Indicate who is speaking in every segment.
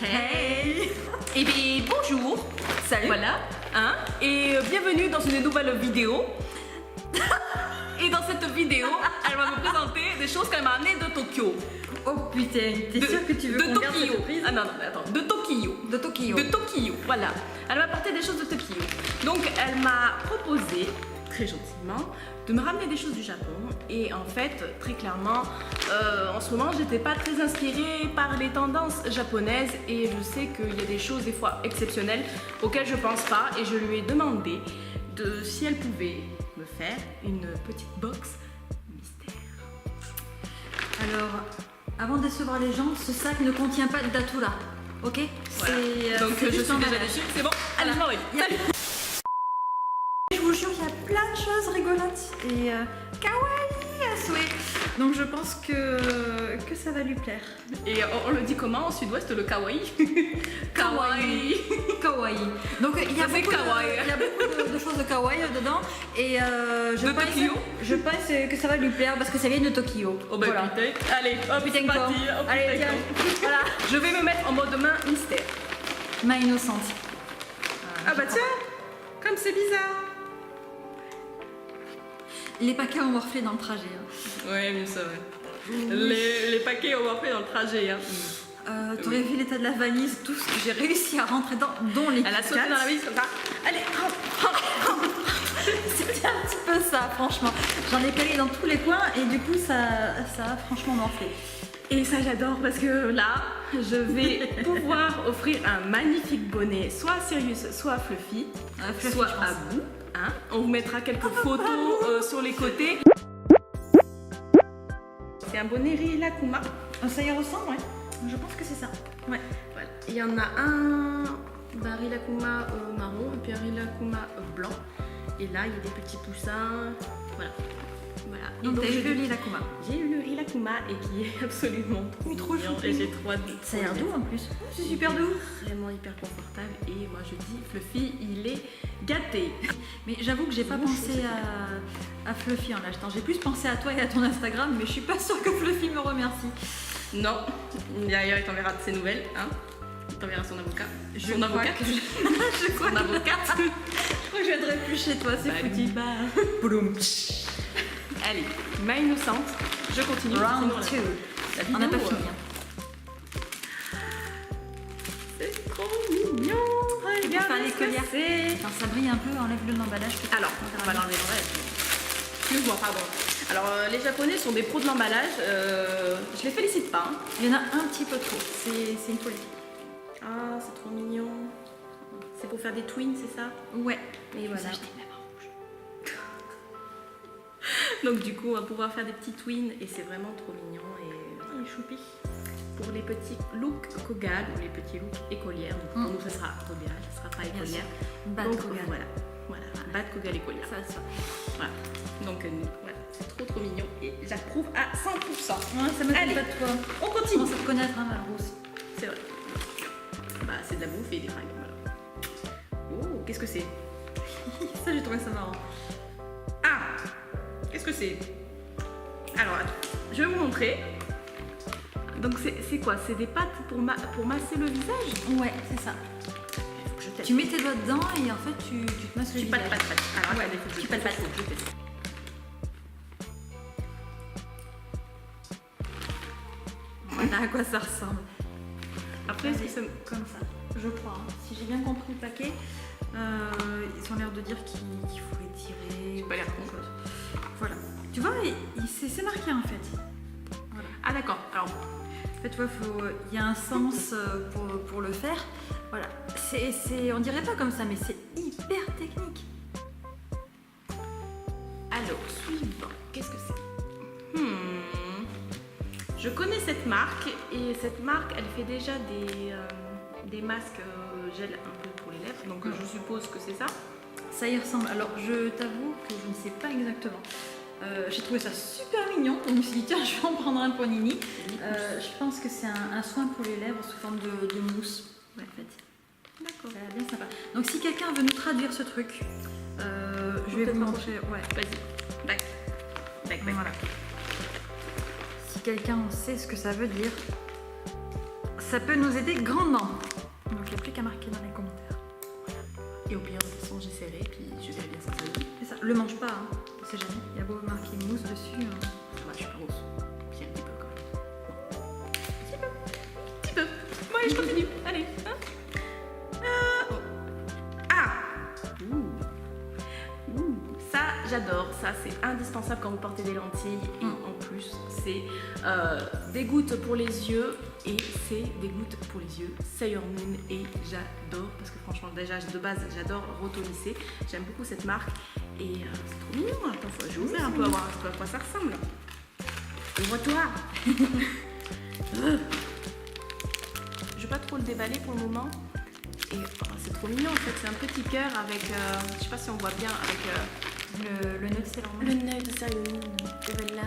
Speaker 1: Hey.
Speaker 2: Et bien bonjour.
Speaker 1: Salut.
Speaker 2: Voilà, hein, et bienvenue dans une nouvelle vidéo. Et dans cette vidéo, elle va me présenter des choses qu'elle m'a amenées de Tokyo.
Speaker 1: Oh putain, t'es sûr que tu veux qu'on garde cette surprise?
Speaker 2: Ah non, non, attends, de Tokyo.
Speaker 1: De Tokyo.
Speaker 2: De Tokyo, voilà. Elle m'a apporté des choses de Tokyo. Donc elle m'a proposé, très gentiment, de me ramener des choses du Japon. Et en fait, très clairement, en ce moment, j'étais pas très inspirée par les tendances japonaises. Et je sais qu'il y a des choses des fois exceptionnelles auxquelles je pense pas. Et je lui ai demandé si elle pouvait me faire une petite box mystère.
Speaker 1: Alors, avant de décevoir les gens, ce sac ne contient pas de datura. Ok?
Speaker 2: Voilà. Donc
Speaker 1: c'est
Speaker 2: je
Speaker 1: juste
Speaker 2: suis
Speaker 1: en
Speaker 2: déjà
Speaker 1: emballage.
Speaker 2: dessus, c'est bon. Allez, je m'en vais.
Speaker 1: Il y a-
Speaker 2: Salut.
Speaker 1: Je vous jure, il y a plein de choses rigolotes et kawaii à souhait. Donc je pense que ça va lui plaire.
Speaker 2: Et on le dit comment en sud-ouest, le kawaii? Kawaii.
Speaker 1: Kawaii. Donc il y a
Speaker 2: Ça, c'est
Speaker 1: beaucoup,
Speaker 2: kawaii.
Speaker 1: il y a beaucoup de choses de kawaii dedans et
Speaker 2: De Tokyo.
Speaker 1: je pense que ça va lui plaire parce que ça vient de Tokyo.
Speaker 2: Oh bah
Speaker 1: Voilà.
Speaker 2: putain. Allez, hop,
Speaker 1: Putain
Speaker 2: c'est parti.
Speaker 1: con.
Speaker 2: Oh,
Speaker 1: Allez,
Speaker 2: putain
Speaker 1: tiens.
Speaker 2: con.
Speaker 1: Voilà.
Speaker 2: Je vais me mettre en mode main mystère.
Speaker 1: Main innocente.
Speaker 2: Ah bah tiens, comme c'est bizarre.
Speaker 1: Les paquets ont morflé dans le trajet. Hein.
Speaker 2: Ouais, mais ça, ouais. Les paquets on va faire dans le trajet. Hein.
Speaker 1: T'aurais vu l'état de la valise, tout ce que j'ai réussi à rentrer dans, dont les
Speaker 2: Elle a
Speaker 1: Kit
Speaker 2: sauté
Speaker 1: Kats.
Speaker 2: dans la valise comme ça. Allez,
Speaker 1: C'était un petit peu ça, franchement. J'en ai calé dans tous les coins et du coup, ça a franchement morflé.
Speaker 2: Et ça j'adore parce que là, je vais pouvoir offrir un magnifique bonnet, soit à Sirius, soit à Fluffy,
Speaker 1: Fluffy,
Speaker 2: soit
Speaker 1: je pense.
Speaker 2: à vous. Hein. On vous mettra quelques photos sur les côtés. C'est un bonnet Rilakkuma.
Speaker 1: Ça y ressemble, ouais. Je pense que c'est ça. Ouais.
Speaker 2: Voilà. Il y en a un Rilakkuma marron et puis un Rilakkuma blanc. Et là, il y a des petits poussins. Voilà. Voilà. Et
Speaker 1: Donc t'as eu
Speaker 2: j'ai
Speaker 1: le Rilakkuma.
Speaker 2: J'ai eu le Rilakkuma et qui est absolument trop
Speaker 1: Trop
Speaker 2: mignon.
Speaker 1: chou.
Speaker 2: Et j'ai trop hâte.
Speaker 1: Ça a l'air doux en plus. C'est super doux.
Speaker 2: Vraiment hyper confortable. Et moi, je dis, Fluffy, il est gâté.
Speaker 1: Mais j'avoue que j'ai pas
Speaker 2: Bon,
Speaker 1: pensé à Fluffy en l'achetant. J'ai plus pensé à toi et à ton Instagram, mais je suis pas sûre que Fluffy me remercie.
Speaker 2: Non. D'ailleurs, il t'enverra de ses nouvelles. Hein. Il t'enverra son avocat.
Speaker 1: Je
Speaker 2: Son
Speaker 1: crois
Speaker 2: avocat.
Speaker 1: que je crois
Speaker 2: Son avocate.
Speaker 1: que je viendrai plus chez toi, c'est foutu.
Speaker 2: Boum. Allez, main innocente. Je continue.
Speaker 1: Round
Speaker 2: Sinon,
Speaker 1: 2.
Speaker 2: la
Speaker 1: On n'a pas
Speaker 2: vidéo,
Speaker 1: fini. Hein.
Speaker 2: C'est trop mignon. Regarde
Speaker 1: Faire les
Speaker 2: ce que
Speaker 1: collières.
Speaker 2: c'est.
Speaker 1: Attends, ça brille un peu, enlève-le de l'emballage.
Speaker 2: Alors, on va l'enlever en vrai. Excuse-moi, pardon. Alors, les Japonais sont des pros de l'emballage. Je les félicite pas. Hein.
Speaker 1: Il y en a un petit peu trop, c'est une folie.
Speaker 2: Ah, c'est trop mignon. C'est pour faire des twins, c'est ça?
Speaker 1: Ouais,
Speaker 2: Et voilà.
Speaker 1: acheté même en rouge.
Speaker 2: Donc, du coup, on va pouvoir faire des petits twins et c'est vraiment trop mignon. Et choupi. Pour les petits looks Kogal ou les petits looks écolières. Donc, pour nous, ça sera Kogal, ça sera pas
Speaker 1: Bien
Speaker 2: écolière.
Speaker 1: sûr. Bad
Speaker 2: Donc,
Speaker 1: Kogal.
Speaker 2: voilà. Bad Kogal écolière.
Speaker 1: Ça va se faire.
Speaker 2: Voilà. Donc, voilà, c'est trop mignon et j'approuve à 100%.
Speaker 1: Ouais, ça me
Speaker 2: Allez.
Speaker 1: pas de toi.
Speaker 2: On
Speaker 1: On
Speaker 2: continue.
Speaker 1: commence à te connaître, hein, ma rousse.
Speaker 2: C'est vrai. Bah, c'est de la bouffe et des fringues. Voilà. Oh, qu'est-ce que c'est?
Speaker 1: Ça, j'ai trouvé ça marrant.
Speaker 2: Ah, qu'est-ce que c'est? Alors, attends, je vais vous montrer. Donc, c'est quoi? C'est des pâtes pour masser le visage?
Speaker 1: Ouais, c'est ça.
Speaker 2: Faut que je teste.
Speaker 1: Tu mets tes doigts dedans et en fait, tu te masses le
Speaker 2: Tu
Speaker 1: visage.
Speaker 2: pâtes. Alors,
Speaker 1: Ouais,
Speaker 2: attendez, faut que
Speaker 1: tu
Speaker 2: je
Speaker 1: pâtes.
Speaker 2: teste, faut que je teste.
Speaker 1: Voilà à quoi ça ressemble.
Speaker 2: Après, est-ce que
Speaker 1: Allez,
Speaker 2: ça me...
Speaker 1: comme ça, je crois. Hein. Si j'ai bien compris le paquet, ils ont l'air de dire qu'il faut étirer.
Speaker 2: J'ai pas l'air con.
Speaker 1: Voilà. Tu vois, c'est marqué en fait. Voilà.
Speaker 2: Ah, d'accord. Alors,
Speaker 1: En fait, tu vois, il y a un sens pour le faire. Voilà. On dirait pas comme ça, mais c'est hyper technique.
Speaker 2: alors, suivant. Qu'est-ce que c'est? Je connais cette marque et cette marque, elle fait déjà des masques gel un peu pour les lèvres. Donc, je suppose que c'est ça.
Speaker 1: Ça y ressemble. Alors, je t'avoue que je ne sais pas exactement. J'ai trouvé ça super mignon, donc je me suis dit tiens, je vais en prendre un pour Nini. Je pense que c'est un soin pour les lèvres sous forme de mousse. Ouais, en fait.
Speaker 2: D'accord.
Speaker 1: Ça a l'air bien sympa. Donc si quelqu'un veut nous traduire ce truc, je vais vous montrer. Ouais.
Speaker 2: Vas-y. Back.
Speaker 1: Voilà. Si quelqu'un sait ce que ça veut dire, Ça peut nous aider grandement. Donc il n'y a plus qu'à marquer dans les commentaires.
Speaker 2: Et au pire, de toute façon, j'essaierai, puis je verrai bien ça.
Speaker 1: C'est ça. Le mange pas, hein. C'est jamais. Il y a beau marquer mousse dessus.
Speaker 2: Ouais, je suis pas grosse. Puis un petit peu quand même. Un petit peu. Un petit peu. Bon, allez, je continue. Allez. Hein. Oh. Ah. Ça, j'adore. Ça, c'est indispensable quand vous portez des lentilles. Et en plus, c'est des gouttes pour les yeux. Et c'est des gouttes pour les yeux Sailor Moon. Et j'adore. Parce que franchement, déjà, de base, j'adore Rotolissé. J'aime beaucoup cette marque. Et c'est trop mignon. Attends, je vais ouvrir un peu à voir à quoi ça ressemble. Ouvre-toi. Je vais pas trop le déballer pour le moment. Et c'est trop mignon en fait. C'est un petit cœur avec, je sais pas si on voit bien, avec
Speaker 1: Le nœud de Sailor Moon.
Speaker 2: le nœud de Sailor Moon. Et voilà.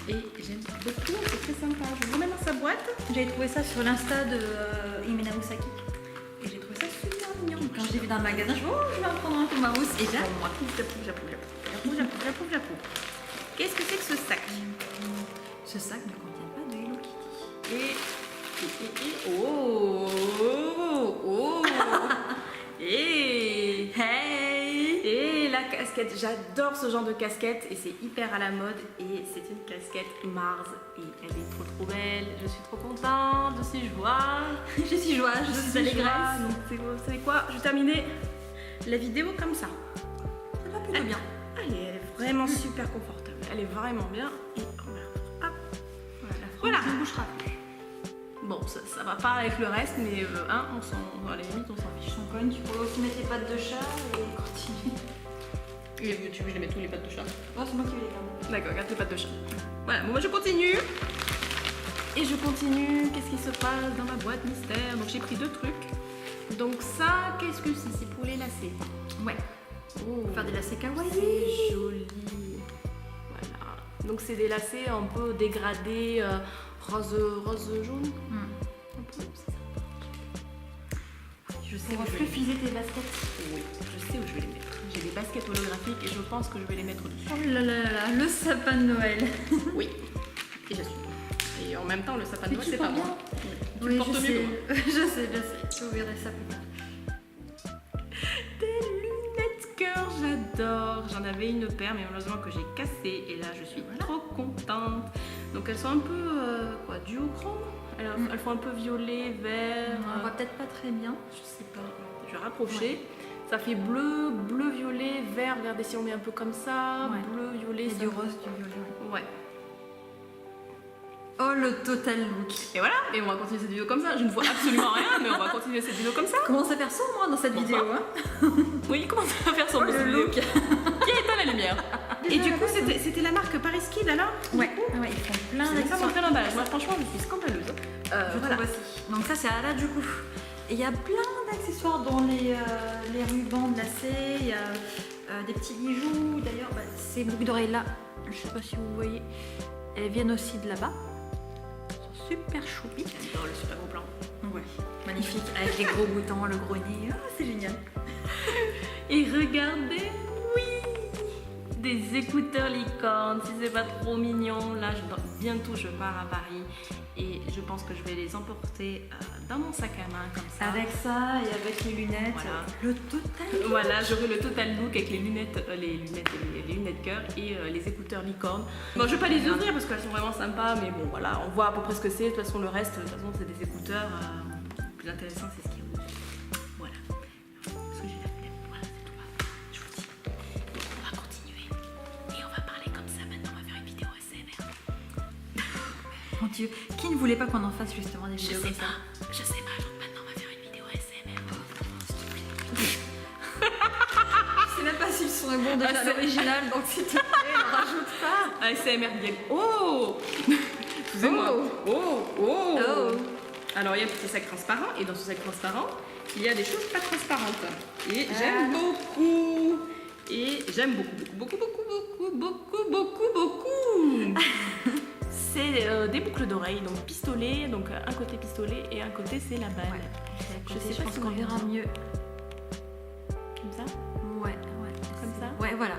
Speaker 2: Et j'aime beaucoup. C'est très sympa. Je vous remets dans sa boîte.
Speaker 1: J'avais trouvé ça sur l'insta de Himena Usaki. Et j'ai trouvé ça super mignon. Quand je l'ai vu dans le magasin, je me suis dit, oh, je vais en prendre un pour ma housse. Et j'approuve.
Speaker 2: J'approuve. Qu'est-ce que c'est que ce sac?
Speaker 1: Ce sac ne contient pas de Hello Kitty.
Speaker 2: Et oh et hey et la casquette, j'adore ce genre de casquette et c'est hyper à la mode et c'est une casquette Mars et elle est trop belle, je suis trop contente, je suis joie,
Speaker 1: Je suis joie, je suis allégresse.
Speaker 2: donc vous savez quoi, je vais terminer la vidéo comme ça.
Speaker 1: Ça va plutôt bien.
Speaker 2: Elle est vraiment super confortable, elle est vraiment bien et hop,
Speaker 1: Voilà, on ne bougera plus.
Speaker 2: bon ça va pas avec le reste mais on s'en, à la limite on s'en fiche.
Speaker 1: Ton cogne, tu pourrais aussi mettre les pattes de chat et continuer.
Speaker 2: Et tu veux que je les mette tous les pattes de chat?
Speaker 1: Oh, c'est moi qui vais les garder.
Speaker 2: D'accord, regarde les pattes de chat. Voilà, bon, moi je continue. Et je continue. Qu'est-ce qui se passe dans ma boîte mystère? Donc j'ai pris 2 trucs. Donc ça, qu'est-ce que c'est? C'est pour les lacets.
Speaker 1: Ouais.
Speaker 2: Oh,
Speaker 1: Pour faire des lacets kawaii.
Speaker 2: c'est joli. Voilà. Donc c'est des lacets un peu dégradés, rose jaune. Un peu, c'est ça.
Speaker 1: Je sais
Speaker 2: Pour
Speaker 1: où je vais
Speaker 2: flufiser tes baskets. Oui, je sais où je vais les mettre. J'ai des baskets holographiques et je pense que je vais les mettre dessus.
Speaker 1: Oh là là là là, le sapin de Noël.
Speaker 2: Oui, et j'assume. Et en même temps, le sapin de
Speaker 1: Mais
Speaker 2: Noël,
Speaker 1: tu
Speaker 2: c'est pas
Speaker 1: portes
Speaker 2: moi. Tu
Speaker 1: Oui,
Speaker 2: le portes
Speaker 1: je
Speaker 2: mieux
Speaker 1: sais.
Speaker 2: que moi.
Speaker 1: Je sais. Je verrai ça plus tard.
Speaker 2: Des lunettes cœur, j'adore. J'en avais une paire, mais malheureusement que j'ai cassé. Et là, je suis trop contente. Donc elles sont un peu duo chrome. Elles font un peu violet, vert.
Speaker 1: On voit peut-être pas très bien.
Speaker 2: Je sais pas. Je vais rapprocher. Ça fait bleu, bleu, violet, vert. Regardez si on met un peu comme ça.
Speaker 1: Ouais.
Speaker 2: Bleu, violet.
Speaker 1: Et
Speaker 2: ça
Speaker 1: du
Speaker 2: va.
Speaker 1: rose, du violet.
Speaker 2: Ouais.
Speaker 1: Oh, le total look.
Speaker 2: Et voilà. Et on va continuer cette vidéo comme ça. Je ne vois absolument rien, mais on va continuer cette vidéo comme ça.
Speaker 1: Commence à faire sombre dans cette vidéo. Hein.
Speaker 2: Oui, comment ça va faire son
Speaker 1: Oh, le look.
Speaker 2: Qui éteint la lumière. Et du coup, c'était la marque Paris Kid alors?
Speaker 1: Ouais, ils font plein
Speaker 2: C'est ça mon
Speaker 1: d'accessoires.
Speaker 2: très emballage. Moi, franchement, je suis scandaleuse.
Speaker 1: Je
Speaker 2: Voilà.
Speaker 1: trouve aussi. Donc ça, c'est à la du coup. Et il y a plein d'accessoires dont les rubans de lacets, il y a des petits bijoux. D'ailleurs, ces boucles d'oreilles là, je sais pas si vous voyez, elles viennent aussi de là-bas. Elles sont super choupies.
Speaker 2: J'adore le super gros plan.
Speaker 1: Ouais, magnifique, avec les gros boutons, le gros nez. Ah, c'est génial.
Speaker 2: Et regardez, oui, des écouteurs licornes. Si c'est pas trop mignon, là, bientôt je pars à Paris et je pense que je vais les emporter dans mon sac à main comme ça.
Speaker 1: Avec ça et avec les lunettes,
Speaker 2: Voilà.
Speaker 1: le total.
Speaker 2: Voilà, j'aurai le total look avec les lunettes cœur et les écouteurs licorne. Bon, je vais pas les ouvrir parce qu'elles sont vraiment sympas, mais bon, voilà, on voit à peu près ce que c'est. De toute façon, le reste, c'est des écouteurs. Le plus intéressant, c'est ce qu'il y a au-dessus. Voilà. Ce que j'ai la flemme. Voilà, c'est tout. Je vous dis. Donc, on va continuer et on va parler comme ça. Maintenant, on va faire une vidéo ASMR.
Speaker 1: Mon Dieu, qui ne voulait pas qu'on en fasse justement des vidéos comme ça?
Speaker 2: Je sais pas. Donc maintenant, on va faire une vidéo ASMR.
Speaker 1: Je sais même pas si le son est bon déjà à l'original, donc s'il te plaît, ne rajoute pas.
Speaker 2: ASMR bien. Oh Excusez-moi. Oh. Alors, il y a un petit sac transparent et dans ce sac transparent, il y a des choses pas transparentes. Et j'aime beaucoup. Et j'aime beaucoup. C'est des boucles d'oreilles, donc pistolet, donc un côté pistolet et un côté c'est la balle.
Speaker 1: Ouais.
Speaker 2: Je
Speaker 1: Je
Speaker 2: sais pas
Speaker 1: pense
Speaker 2: si
Speaker 1: qu'on
Speaker 2: vous
Speaker 1: verra
Speaker 2: voyez.
Speaker 1: mieux.
Speaker 2: Comme ça.
Speaker 1: Ouais.
Speaker 2: Comme ça.
Speaker 1: Ouais, voilà.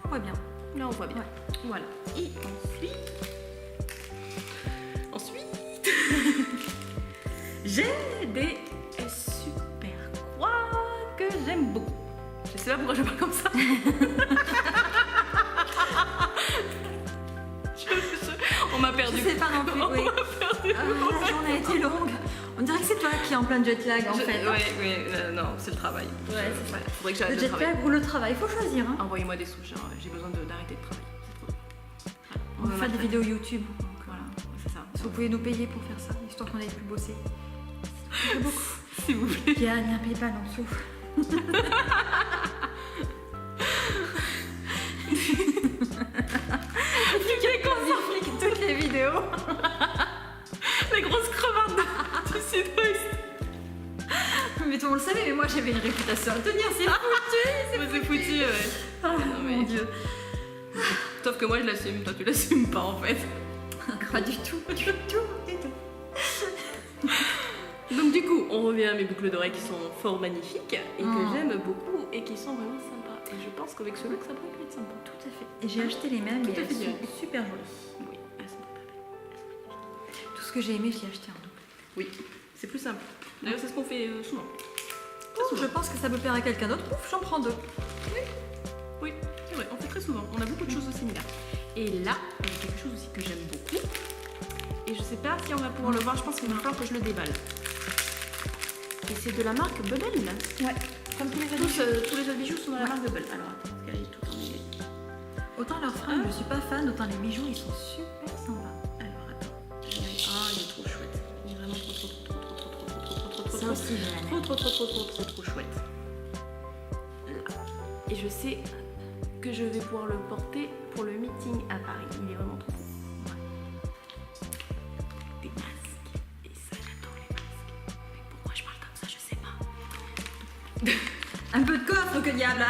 Speaker 1: On voit bien.
Speaker 2: Là on voit bien.
Speaker 1: Ouais.
Speaker 2: Voilà. Et ensuite, j'ai des super croix que j'aime beaucoup. Je sais pas pourquoi je parle comme ça. On m'a perdu.
Speaker 1: Je sais pas non plus, oui. La journée a été longue. On dirait que c'est toi qui es en plein jet lag en fait.
Speaker 2: Non, c'est le travail.
Speaker 1: Ouais, c'est ça.
Speaker 2: Faudrait que
Speaker 1: Le
Speaker 2: j'arrête de
Speaker 1: jet
Speaker 2: travailler.
Speaker 1: lag ou le travail, il faut choisir. Hein.
Speaker 2: Envoyez-moi des sous, j'ai besoin d'arrêter de travailler.
Speaker 1: On va faire des vidéos YouTube. Donc,
Speaker 2: Voilà, c'est ça.
Speaker 1: si vous pouvez nous payer pour faire ça, histoire qu'on ait plus bosser. C'est beaucoup.
Speaker 2: S'il vous plaît.
Speaker 1: Il y a un PayPal en dessous. Toutes les vidéos.
Speaker 2: Les grosses crevardes du sud-ouest.
Speaker 1: Mais tout le monde le savait, mais moi j'avais une réputation à tenir, c'est foutu.
Speaker 2: C'est foutu, ouais.
Speaker 1: Ah,
Speaker 2: Non, mais-
Speaker 1: mon Dieu.
Speaker 2: Sauf que moi je l'assume, toi tu l'assumes pas en fait.
Speaker 1: Pas du tout, du tout.
Speaker 2: Donc du coup, on revient à mes boucles d'oreilles qui sont fort magnifiques et que
Speaker 1: Mm.
Speaker 2: j'aime beaucoup et qui sont vraiment sympas. Et je pense qu'avec ce look, ça pourrait être sympa.
Speaker 1: Tout à fait. Et j'ai acheté les mêmes,
Speaker 2: Tout
Speaker 1: et
Speaker 2: à
Speaker 1: elles
Speaker 2: fait
Speaker 1: sont
Speaker 2: bien.
Speaker 1: super jolies.
Speaker 2: Oui, elles sont pas belles.
Speaker 1: Tout ce que j'ai aimé, je l'ai acheté en double.
Speaker 2: Oui, c'est plus simple. D'ailleurs, c'est ce qu'on fait souvent.
Speaker 1: Je pense que ça peut plaire à quelqu'un d'autre. Ouf, j'en prends deux.
Speaker 2: Oui, c'est vrai, on fait très souvent. On a beaucoup de choses similaires. Et là, il y a quelque chose aussi que j'aime beaucoup. Et je sais pas si on va pouvoir le voir, je pense qu'il va falloir que je le déballe. Et c'est de la marque Bubble.
Speaker 1: Ouais. Comme tous les
Speaker 2: Tous les autres bijoux sont de la marque Bubble. Alors attends, parce qu'elle est tout emmêlée.
Speaker 1: Autant leurs fringues, je suis pas fan, autant les bijoux, ils sont super sympas.
Speaker 2: Alors attends. Ah, il est trop chouette. Il est vraiment trop
Speaker 1: Ça aussi, j'ai la
Speaker 2: trop chouette. Là. Et je sais que je vais pouvoir le porter pour le meeting à Paris. Il est vraiment trop beau. Des masques. Et ça, j'adore les masques. Mais pourquoi je parle comme ça, je sais pas.
Speaker 1: Un peu de coffre, que diable.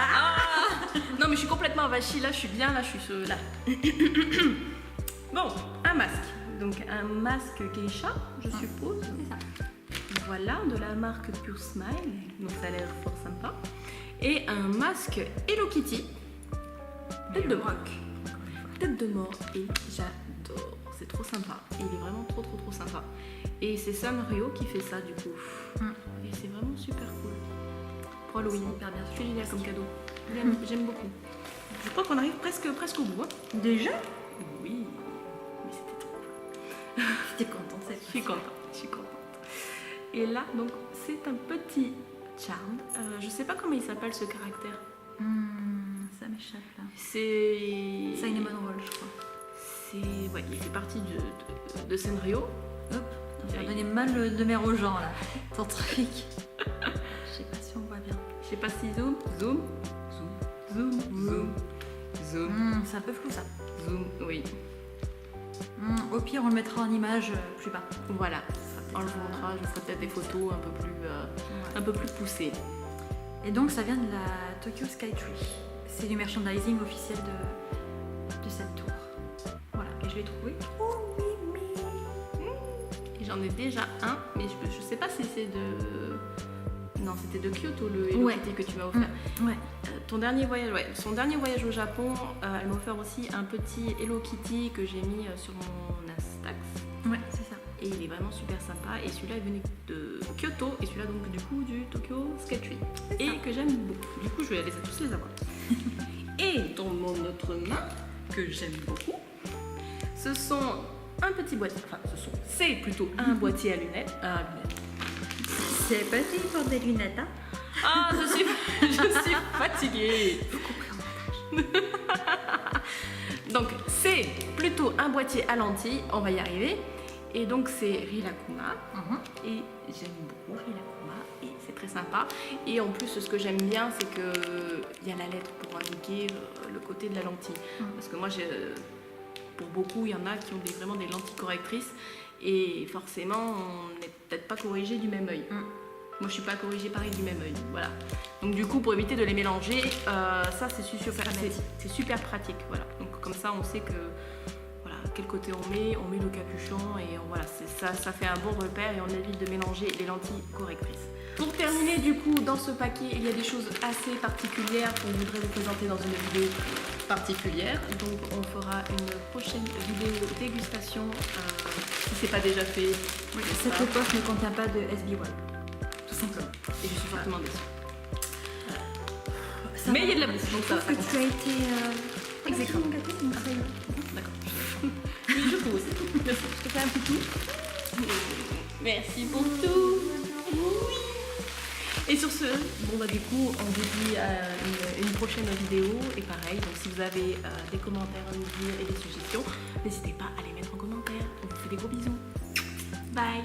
Speaker 2: Non mais je suis complètement avachie là, je suis bien là, je suis là. Bon, un masque. Donc un masque geisha, je suppose.
Speaker 1: C'est ça.
Speaker 2: Voilà, de la marque Pure Smile, donc ça a l'air fort sympa. Et un masque Hello Kitty, tête de mort. Tête de mort, et j'adore, c'est trop sympa. Il est vraiment trop sympa. Et c'est Sanrio qui fait ça du coup. Et c'est vraiment super cool. Pour Halloween,
Speaker 1: C'est hyper bien
Speaker 2: c'est génial comme cadeau.
Speaker 1: Mm.
Speaker 2: J'aime beaucoup. Je crois qu'on arrive presque au bout. Hein.
Speaker 1: Déjà?
Speaker 2: Oui, mais c'était trop.
Speaker 1: J'étais contente cette
Speaker 2: Je suis contente. Et là, donc, c'est un petit charm. Je sais pas comment il s'appelle ce caractère.
Speaker 1: Ça m'échappe là.
Speaker 2: C'est.
Speaker 1: Cinnamon Roll, je crois.
Speaker 2: C'est. Ouais, il fait partie de Sanrio.
Speaker 1: Hop, on va donner mal de mer aux gens là. Ton truc. Je sais pas si on voit bien.
Speaker 2: Je sais pas si zoom.
Speaker 1: C'est un peu flou ça.
Speaker 2: Zoom, oui.
Speaker 1: Au pire, on le mettra en image plus bas.
Speaker 2: Voilà. On le montrera, je ferai peut-être des photos un peu plus poussées.
Speaker 1: Et donc, ça vient de la Tokyo Skytree. C'est du merchandising officiel de cette tour. Voilà, et je l'ai trouvé trop mimi.
Speaker 2: Et j'en ai déjà un, mais je sais pas si c'est de. Non, c'était de Kyoto le Hello Kitty que tu m'as offert.
Speaker 1: Ouais.
Speaker 2: Ton dernier voyage, son dernier voyage au Japon, elle m'a offert aussi un petit Hello Kitty que j'ai mis sur mon Instax.
Speaker 1: Ouais, c'est ça.
Speaker 2: Et il est vraiment super sympa. Et celui-là, il venait de Kyoto. Et celui-là, donc, du coup, du Tokyo Skytree. Et que j'aime beaucoup. Du coup, je vais tous les avoir. Et dans mon autre main, que j'aime beaucoup, ce sont un petit boîtier. Enfin, c'est plutôt un boîtier à lunettes.
Speaker 1: C'est parti pour des lunettes, hein.
Speaker 2: Ah, je suis fatiguée. Donc, c'est plutôt un boîtier à lentilles. On va y arriver. Et donc c'est Rilakkuma et j'aime beaucoup Rilakkuma et c'est très sympa. Et en plus ce que j'aime bien c'est qu'il y a la lettre pour indiquer le côté de la lentille. Parce que moi pour beaucoup il y en a qui ont vraiment des lentilles correctrices et forcément on n'est peut-être pas corrigé du même œil. Moi je suis pas corrigée pareil du même œil. Voilà. Donc du coup pour éviter de les mélanger, ça c'est super pratique. Voilà. Donc comme ça on sait que quel côté on met le capuchon et voilà, ça fait un bon repère et on évite de mélanger les lentilles correctrices. Pour terminer du coup dans ce paquet il y a des choses assez particulières qu'on voudrait vous présenter dans une vidéo particulière. Donc on fera une prochaine vidéo dégustation c'est pas déjà fait.
Speaker 1: Oui, cette époque ne contient pas de SB1. Tout simplement.
Speaker 2: Et je suis fortement déçue.
Speaker 1: Ça
Speaker 2: Mais
Speaker 1: va.
Speaker 2: il y a de la bouffe, donc
Speaker 1: Je
Speaker 2: ça va.
Speaker 1: trouve que tu as été
Speaker 2: Exécrable.
Speaker 1: mon gâteau, donc ça y est.
Speaker 2: D'accord. Oui, je peux aussi. Merci. Je te fais un petit Merci pour tout. Oui. Et sur ce, bon bah du coup, on vous dit à une prochaine vidéo. Et pareil, donc si vous avez des commentaires à nous dire et des suggestions, n'hésitez pas à les mettre en commentaire. On vous fait des gros bisous. Bye.